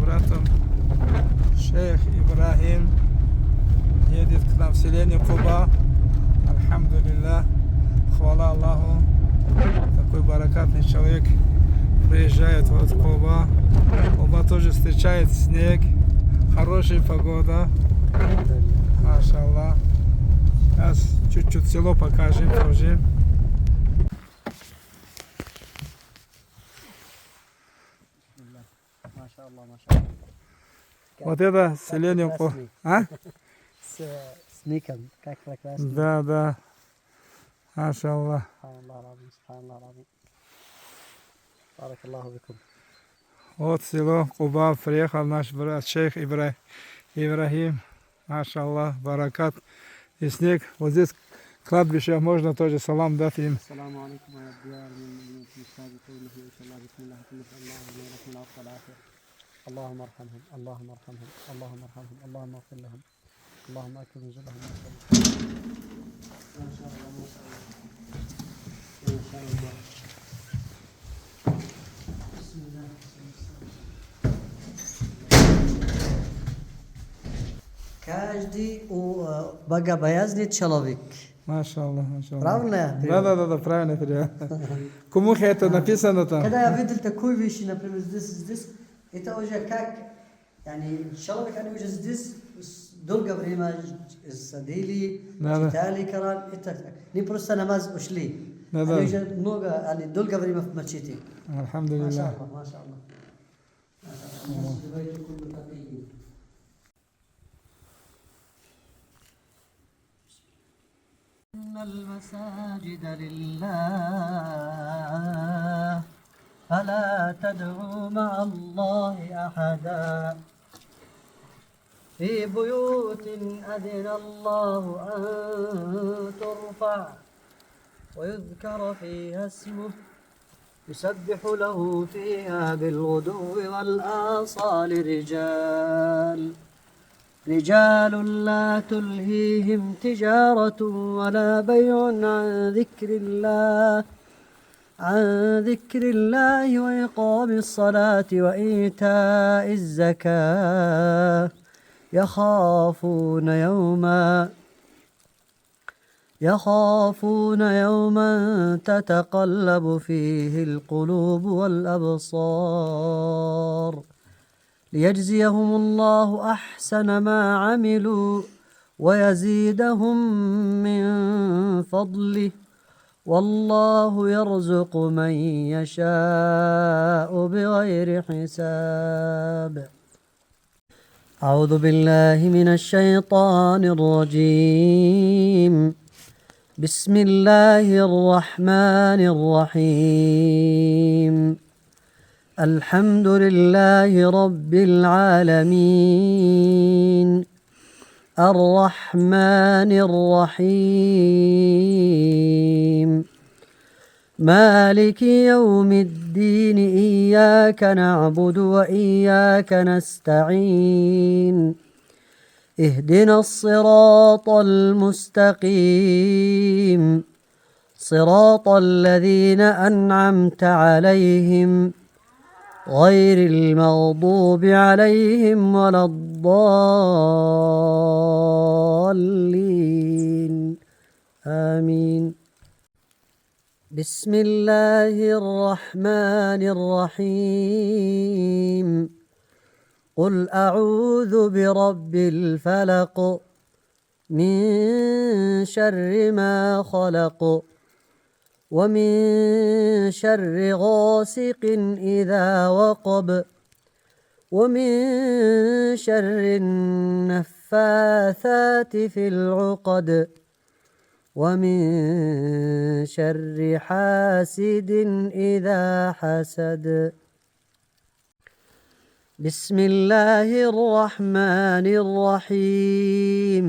братом шейх Ибрахим едет к нам в селение Куба. Альхамдулиллах, хвала Аллаху, такой баракатный человек приезжает вот в Куба. Куба тоже встречает снег, хорошая погода, машаллах. Сейчас чуть-чуть село покажем тоже. Вот это селение Куба. А? Снегом, как прекрасно. Да, да. Машаллах. Вот село Куба приехал наш брат шейх Ибрахим. Машаллах, баракат и снег. Вот здесь кладбище, можно тоже салам дать им. السلام عليكم يا الديار من مدينة السابقين إن شاء الله بسم الله نسأل الله لنا ولكم العفو والعافية. اللهم ارحمهم اللهم ارحمهم اللهم ارحمهم اللهم اغفر لهم اللهم اكرم نزلهم ما شاء الله ما شاء الله ما شاء الله بسم الله. Каждый богобоязный человек. Машаллах, машаллах. Правильно? Да, правильно перевод. Кому это написано там? Когда я видел такую вещь, например, здесь, это уже как, человек, они уже здесь долгое время сидели, читали Коран, это не просто намаз ушли. Они уже долгое время в мечети. Альхамдулиллах. Машаллах. إن المساجد لله فلا تدعوا مع الله أحدا في بيوت أذن الله أن ترفع ويذكر فيها اسمه يسبح له فيها بالغدو والآصال رجال لا تلهيهم تجارة ولا بيع عن ذكر الله وإقام الصلاة وإيتاء الزكاة يخافون يوما تتقلب فيه القلوب والأبصار ليجزيهم الله أحسن ما عملوا ويزيدهم من فضله والله يرزق من يشاء بغير حساب. أعوذ بالله من الشيطان الرجيم. بسم الله الرحمن الرحيم. الحمد لله رب العالمين الرحمن الرحيم مالك يوم الدين إياك نعبد وإياك نستعين اهدنا الصراط المستقيم صراط الذين أنعمت عليهم غير المغضوب عليهم ولا الضالين آمين. بسم الله الرحمن الرحيم. قل أعوذ برب الفلق من شر ما خلق ومن شر غاسق إذا وقب ومن شر النفاثات في العقد ومن شر حاسد إذا حسد. بسم الله الرحمن الرحيم.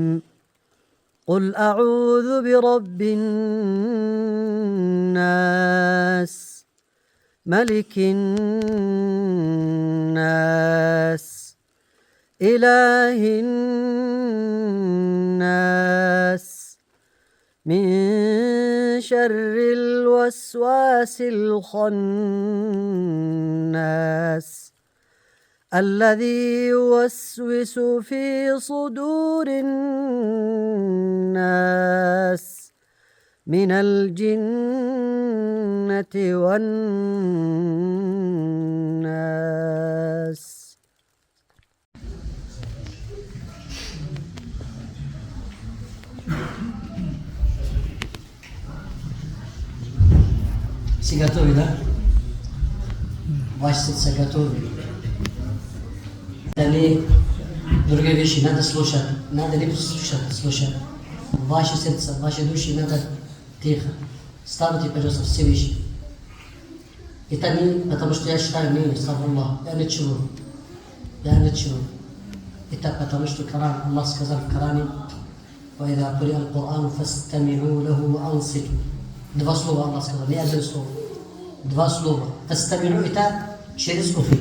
قل أعوذ برب الناس ملك الناس إله الناس من شر الوسواس الخناس الذي يوسوس في صدور الناس من الجنة والناس. Si gotovi, da? Vaši srca gotovi. Da li druge više, nada slušati, nada ne slušati. Vaše srca, vaše duši nada тихо. Ставьте, пожалуйста, все вещи. Это не потому, что я считаю, не, слава Аллаху, я ничего. Это потому, что Коран, Аллах сказал в Коране, وإذا قرئ القرآن فاستمعوا له وأنصتوا. Два слова Аллах сказал, не один слово. Два слова. Фастамиру это через ухо.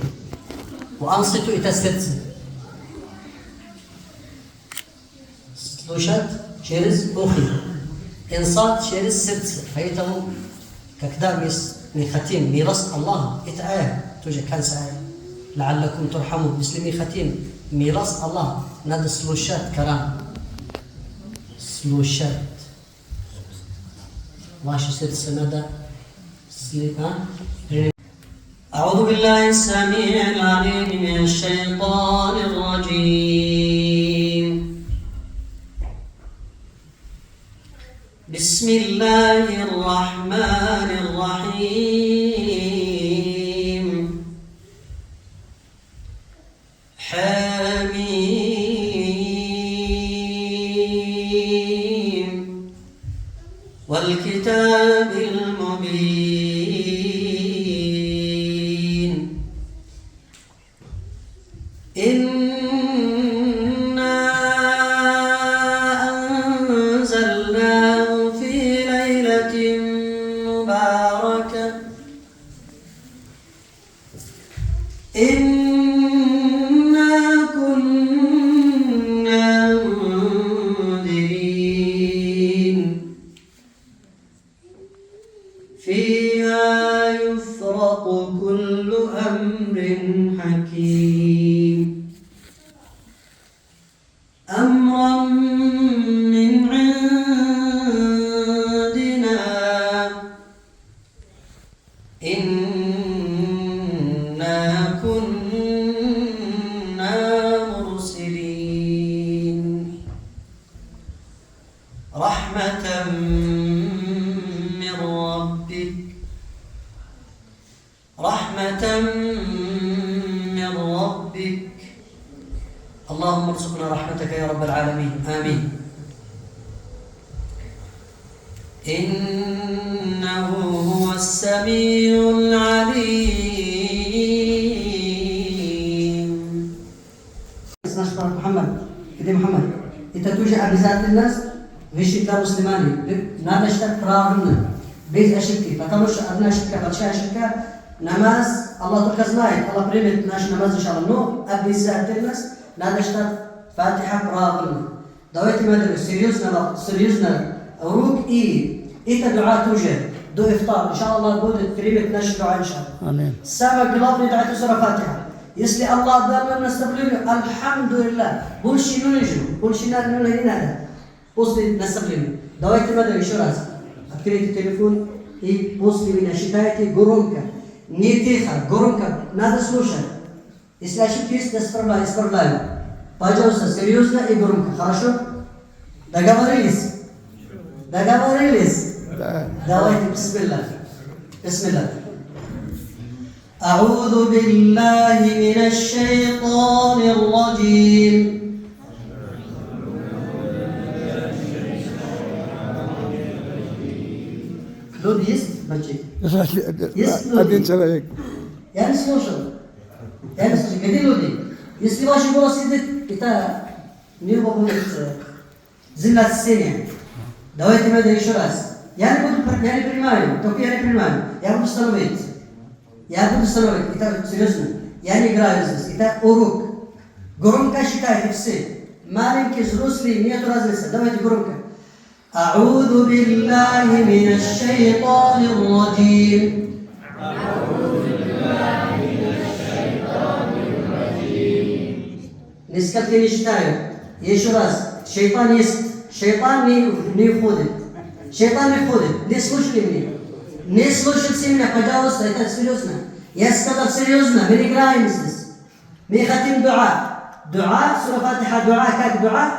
وأنصتوا это сердце. Слушать через ухо. Инсат через сердце. Поэтому, когда мы хотим мирас Аллаха, это ая, тоже конец ая. لعلكم ترحمون. Если мы хотим мирас Аллаха, надо слушать Коран. Слушать. Ваше сердце надо أعوذ بالله السميع العليم من الشيطان الرجيم. بسم الله الرحمن الرحيم. حميم والكتاب المبين. إنا أنزلناه في ليلة مباركة. إنا كنا منذرين. فيها يفرق كل أمر حكيم. أمرا من عندنا. إنا كنا مرسلين. رحمة من ربك. رحمة من ربك. اللهم ارزقنا رحمتك يا رب العالمين. آمين. إنه هو السميع العليم. نشكر محمد. كده محمد. أنت توجع بذات الناس غشي كمسلماني. نادا اشتك راهنا. بيز أشكي. فتمش أبنا أشكي. بتشا أشكي. نماز الله تكزناي. الله بريمت ناش نماز إن شاء الله. نو أبي ذات الناس. نادا اشتك فاتحة راهنا. دويت مدري سيريوزنا أوروك إيه دعاء توجد دو إفطار إن شاء الله بود كريمة نشر دعاء إن شاء الله. آمين. سامع قلبني دعاء سورة فاتحة. يسلي الله دائما نستقبل الحمد لله. بولشي نونجو بولشي نونجو هذا. بوصلي نستقبل. دويت مدري شو راس. أكريت التليفون إيه بوصلي من شكايتي قرونكا نيتيخا قرونكا نادى سلوشن. يسلي أشوف يستسفر الله. Пожалуйста, серьезно и громко, хорошо? Договорились? Да. Давайте, бисмилlah. أعوذ بالله من الشيطان الرجيم. Люди есть, мальчик? Есть люди? Один человек. Я не слушал. Где люди? Если ваши голос идет, это небо будет землетрясение. Давайте мы это еще раз. Я не принимаю, только я не принимаю. Я буду становить. Это серьезно. Я не играю здесь. Это урок. Громко считайте все. Маленькие, взрослые, нет разницы. Давайте громко. أعوذ بالله من الشيطان الرجيم. نسكت لي نشتايو يشراز شيطان شيطان نيخودت شيطان نيخودت نسلوش لي نسلوش سيمنا فجاوز سيتا سيريوزنا يسكت سيريوزنا من إجرايمسس من ختم دعاء سورة فاتحة دعاء كاك دعاء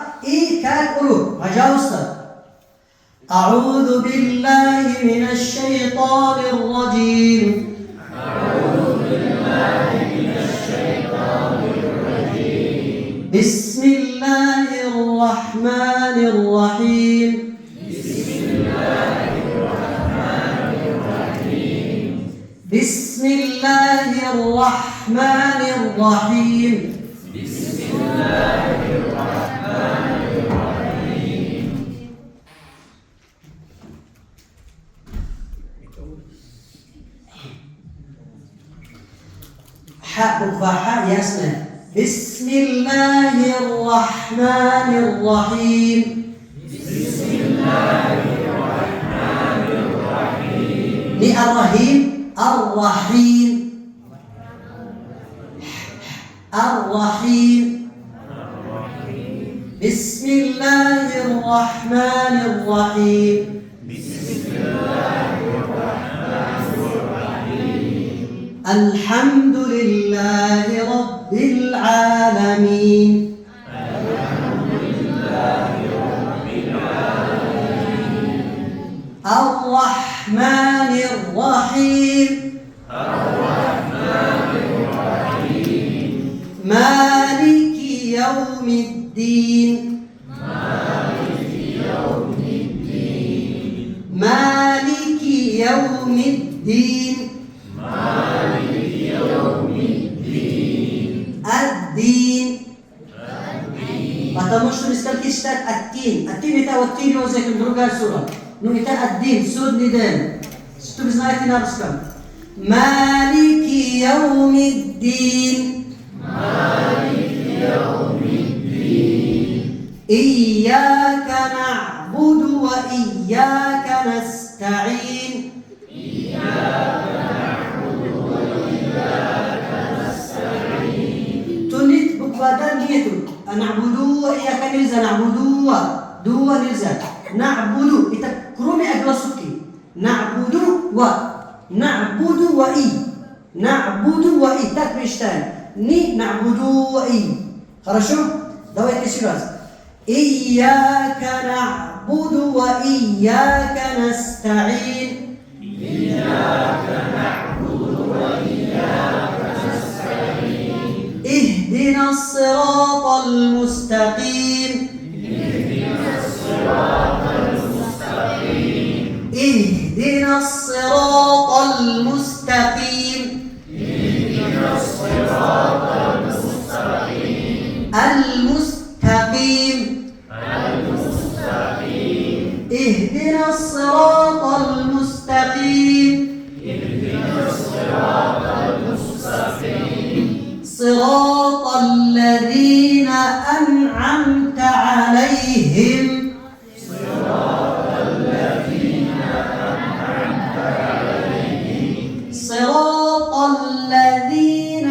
كاك قلوب فجاوز أعوذ بالله من الشيطان الرجيم بسم الله الرحمن الرحيم بسم الله الرحمن الرحيم حاء يسمع بسم الله الرحمن الرحيم بسم الله الرحمن الرحيم الرحيم بسم الله الرحمن الرحيم الحمد لله رب العالمين الرحمن الرحيم مالك يوم الدين مالك يوم الدين الدين потому что несколько читать التين это вот тин язык другая сура но это الدين судный день что вы знаете на русском مالك يوم الدين إياك نعبد وإياك نستعين تنيت بقدر نيتو نعبدو وإياك نلزا نعبدو دو نلزا نعبدو إتكرمي أجلسكي نعبدو وإي نعبدو وإي تكريشتان ني نعبدو وإي хорошо давайте еще раз إياك نعبد وإياك نستعين اهدنا الصراط المستقيم اهدنا الصراط المستقيم المستقيم اهدنا الصراط المستقيم صراط الذين أنعمت عليهم صراط الذين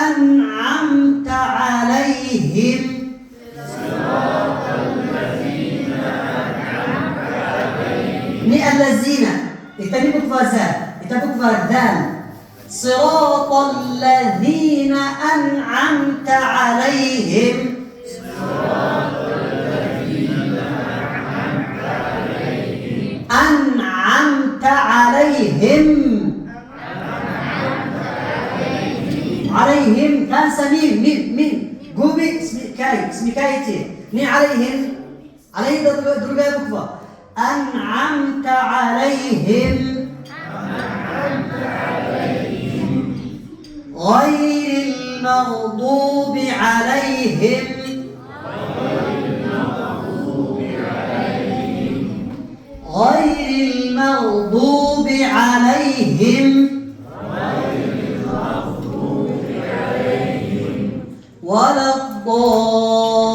أنعمت عليهم ni الذين اتبقوا فازان اتبقوا فاردان صراط الذين أنعمت عليهم أنعمت عليهم عليهم كان سمير من قوبي اسمي كايتي ني عليهم درجة بكفة أنعمت عليهم غير المغضوب عليهم غير المغضوب عليهم ولا الضالين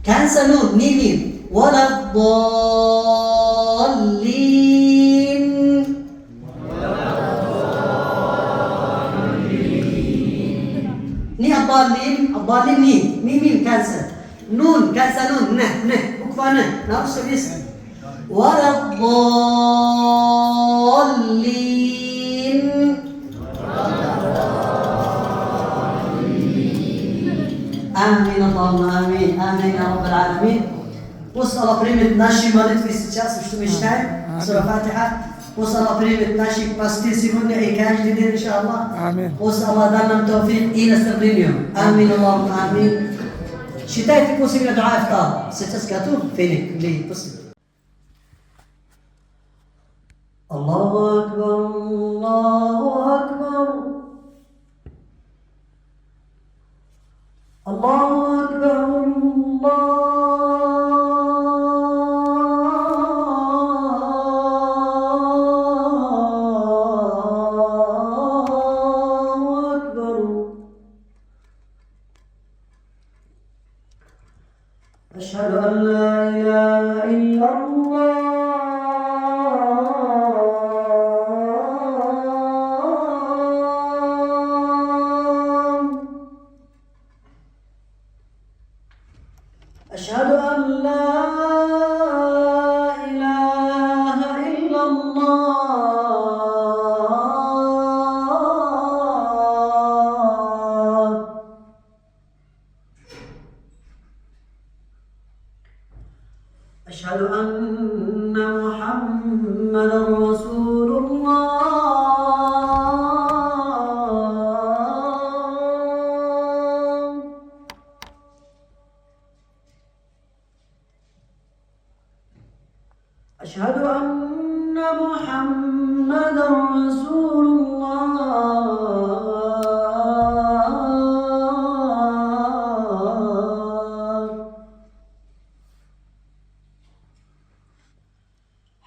كان سنون ميم ولا الضالين الضالين ميم كانسر نون كانسر نون نه بكفى نه نفس الاسم ولا الضالين آمين اللهم آمين آمين يا رب العالمين. وصل بريمة ناشي مالت في сейчас что мечтаем سورة فاتحة. وصل بريمة ناشي باستي سيكون حكاية جديدة إن شاء الله. آمين. وصل الله دانا توفيق إلى سبرينيو. آمين اللهم آمين. شتايتك وسيلة دعاء إفطار ستس كاتوب فينك لي بصي. الله أكبر الله أكبر الله أكبر الله أكبر. أشهد أن لا إله إلا الله أشهد أن لا إله إلا الله. أشهد أن محمدا رسول الله. أشهد أن محمدا رسول الله.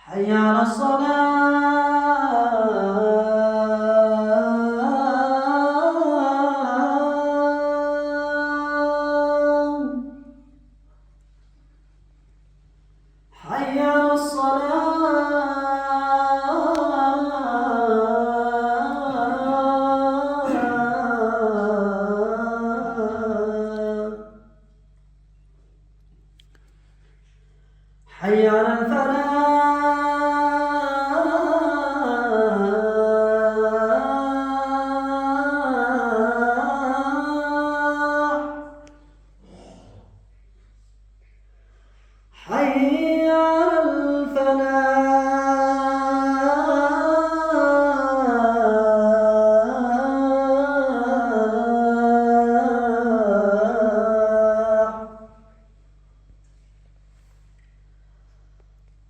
حي على الصلاة حي على الصلاة حي على الفلاح حي على الفلاح.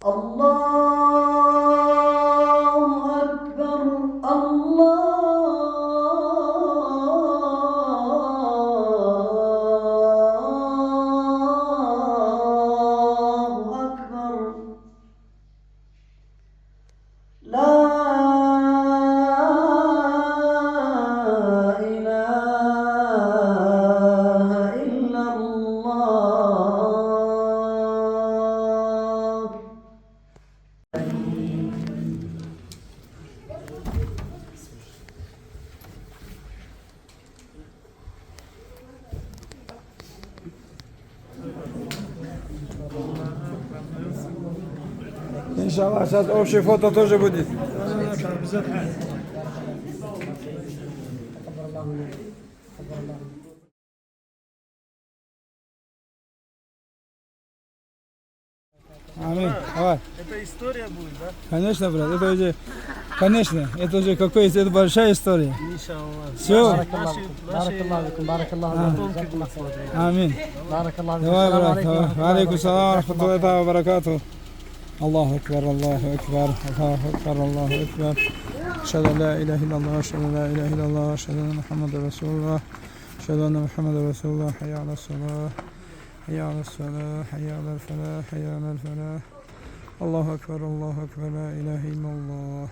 الله أكبر الله أكبر. لا إله إلا الله. Иншаллах, сейчас общее фото тоже будет. Аминь. Давай. Это история будет, да? Конечно, брат, это уже, конечно, это уже какая-то это большая история. Иншаллах. Все. بارك الله بكم بارك الله فيكم جزاكم الله خير. Аминь. بارك الله فيكم. Давай, السلام брат. عليكم Давай. Алейкум салам, рахматуллахи ва баракатуху. الله أكبر الله أكبر الله أكبر الله أكبر. أشهد أن لا إله إلا الله أشهد أن لا إله إلا الله أشهد أن محمد رسول الله أشهد أن محمد رسول الله. حي على الصلاة حي على الصلاة حي على الفلاح حي على الفلاح. الله أكبر لا إله إلا الله.